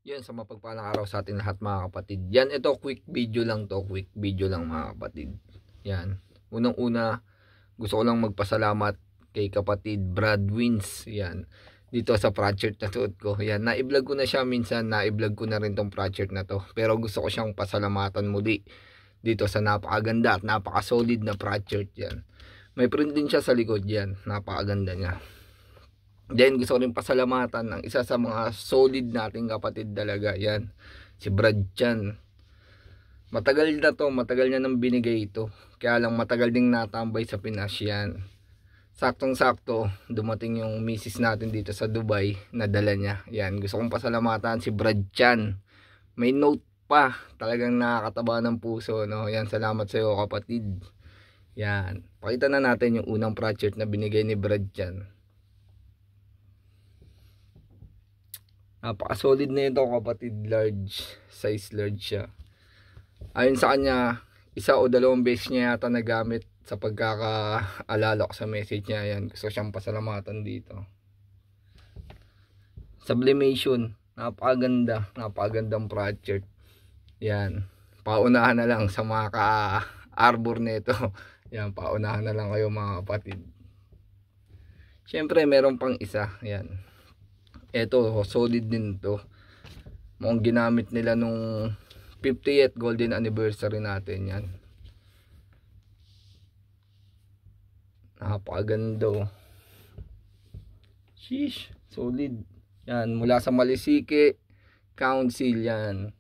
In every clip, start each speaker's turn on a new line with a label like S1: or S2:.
S1: Yan, sa mapagpalang araw sa ating lahat mga kapatid. Yan, ito quick video lang to. Quick video lang mga kapatid. Yan. Unang-una, gusto ko lang magpasalamat kay kapatid Brad Wins. Yan. Dito sa project na tuot ko. Yan. Na-vlog ko na siya minsan. Na-vlog ko na rin tong project na to. Pero gusto ko siyang pasalamatan muli. Dito sa napakaganda at napaka-solid na project yan. May print din siya sa likod yan. Napakaganda niya. Then gusto ko rin pasalamatan ng isa sa mga solid nating kapatid talaga. Yan, si Brad Chan. Matagal na to, matagal niya nang binigay ito. Kaya lang matagal ding natambay sa Pinas yan. Saktong sakto, dumating yung misis natin dito sa Dubai, nadala niya. Yan, gusto kong pasalamatan si Brad Chan. May note pa, talagang nakakataba ng puso, no? Yan, salamat sa iyo kapatid. Yan, pakita na natin yung unang project na binigay ni Brad Chan. Napaka-solid na ito kapatid, large, size large siya. Ayon sa kanya, isa o dalawang beses niya yata nagamit sa pagkakaalala ko sa message niya. Yan, gusto siyang pasalamatan dito. Sublimation, napakaganda, napakagandang project. Yan, paunahan na lang sa mga ka-arbor nito. Yan, paunahan na lang kayo mga kapatid. Siyempre, meron pang isa, yan. Eto, solid din to. Mukhang ginamit nila nung 50th golden anniversary natin yan. Napakaganda. Sheesh, solid. Yan, mula sa Malisike Council yan.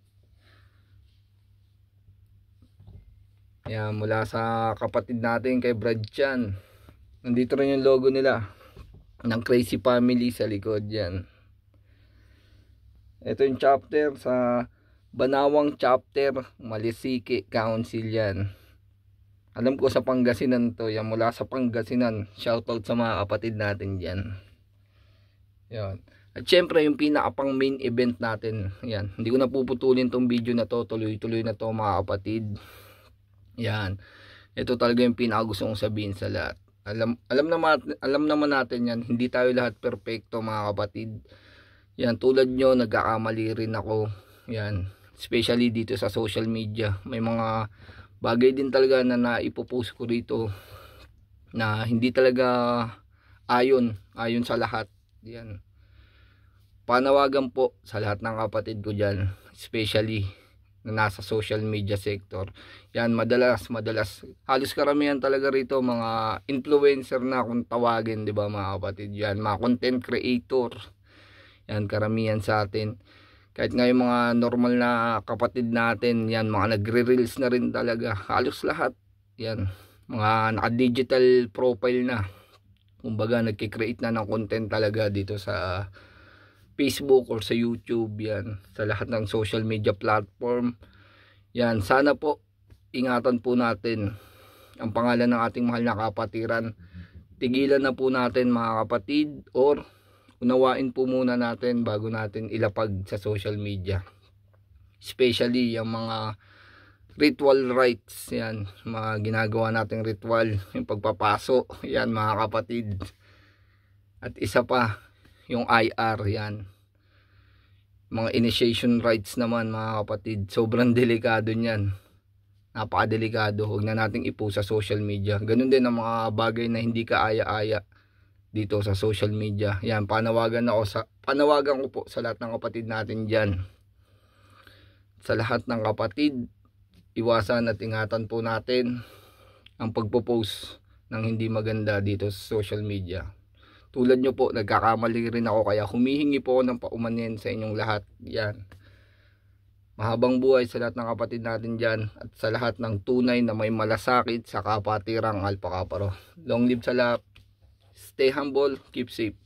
S1: Yan, mula sa kapatid natin kay Brad Chan. Nandito rin yung logo nila ng Crazy Family sa likod yan. Ito yung chapter sa Banawang Chapter, Malisike Council yan. Alam ko sa Pangasinan to. Yan, mula sa Pangasinan. Shoutout sa mga kapatid natin dyan. Yan. At syempre yung pinakapang main event natin. Yan. Hindi ko na puputulin tong video na to. Tuloy-tuloy na to mga kapatid. Yan. Ito talaga yung pinakagusto kong sabihin sa lahat. Alam naman natin yan. Hindi tayo lahat perfecto mga kapatid. Yan, tulad nyo, nagkakamali rin ako. Yan, especially dito sa social media. May mga bagay din talaga na naipopost ko rito na hindi talaga ayon sa lahat. Yan. Panawagan po sa lahat ng kapatid ko dyan, especially na nasa social media sector. Yan, madalas halos karamihan talaga rito mga influencer na kung tawagin, 'di ba mga kapatid? Yan, mga content creator. Yan, karamihan sa atin. Kahit nga yung mga normal na kapatid natin, yan, mga nagre-reels na rin talaga. Halos lahat. Yan, mga naka-digital profile na. Kumbaga, nagki-create na ng content talaga dito sa Facebook or sa YouTube. Yan, sa lahat ng social media platform. Yan, sana po, ingatan po natin ang pangalan ng ating mahal na kapatiran. Tigilan na po natin mga kapatid, or unawain po muna natin bago natin ilapag sa social media. Especially yung mga ritual rites, yan, mga ginagawa nating ritual, yung pagpapaso, yan mga kapatid. At isa pa, yung IR, yan. Mga initiation rites naman mga kapatid, sobrang delikado niyan. Napakadelikado, huwag na nating ipo sa social media. Ganun din ang mga bagay na hindi kaaya-aya dito sa social media. Yan, panawagan ko po sa lahat ng kapatid natin diyan. Sa lahat ng kapatid, iwasan at ingatan po natin ang pagpo-post ng hindi maganda dito sa social media. Tulad nyo po, nagkakamali rin ako, kaya humihingi po ako ng paumanhin sa inyong lahat. Yan. Mahabang buhay sa lahat ng kapatid natin diyan, at sa lahat ng tunay na may malasakit sa kapatirang Alpha Kaparo. Long live sa lahat. Stay humble, keep safe.